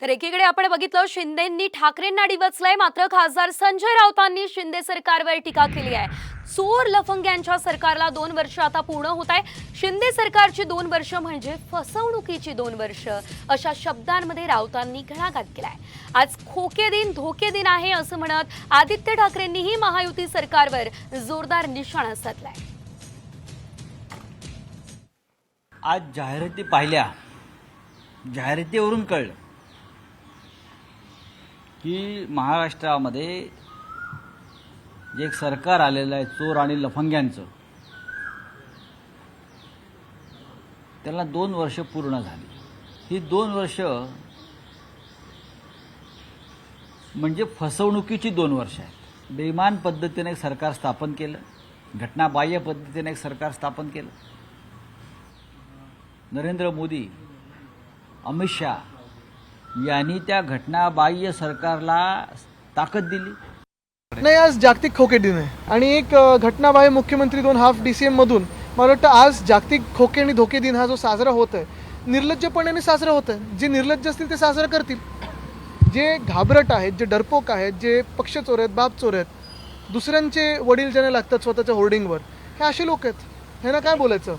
तर एकीकडे आपण बघितलं शिंदेंनी ठाकरेंना डिवचलंय, मात्र खासदार संजय राऊतांनी शिंदे सरकारवर टीका केली आहे। चोर लफंग्यांच्या सरकारला 2 वर्ष आता पूर्ण होत आहे। शिंदे सरकारची 2 वर्ष म्हणजे फसवणुकीची 2 वर्ष अशा शब्दांमध्ये राऊतांनी घणाघात केलाय। आज खोके दिन धोके दिन आहे असं म्हणत आदित्य ठाकरेंनीही महायुती सरकारवर जोरदार निशाणा साधलाय। आज जाहिराती पाहिल्या, जाहिरातीवरून कळलं की महाराष्ट्रामध्ये जे एक सरकार आलेलं आहे चोर आणि लफंग्यांचं, त्याला 2 वर्ष पूर्ण झाली। ही 2 वर्ष म्हणजे फसवणुकीची 2 वर्ष आहेत। बेईमान पद्धतीने एक सरकार स्थापन केलं, घटनाबाह्य पद्धतीने एक सरकार स्थापन केलं। नरेंद्र मोदी, अमित शाह यांनी त्या घटनाबाह्य सरकारला ताकद दिली। नाही, आज जागतिक खोके दिन आहे आणि एक घटनाबाह्य मुख्यमंत्री 2 हाफ DCM मधून मला वाटतं आज जागतिक खोके आणि धोके दिन हा जो साजरा होत आहे निर्लज्जपणाने साजरा होत आहे। जे निर्लज्ज असतील ते साजरा करतील, जे घाबरट आहेत, जे डरपोक आहेत, जे पक्षचोर आहेत, बापचोर आहेत, दुसऱ्यांचे वडील ज्यांना लागतात स्वतःच्या होर्डिंगवर, हे असे लोक आहेत। ह्यांना काय बोलायचं।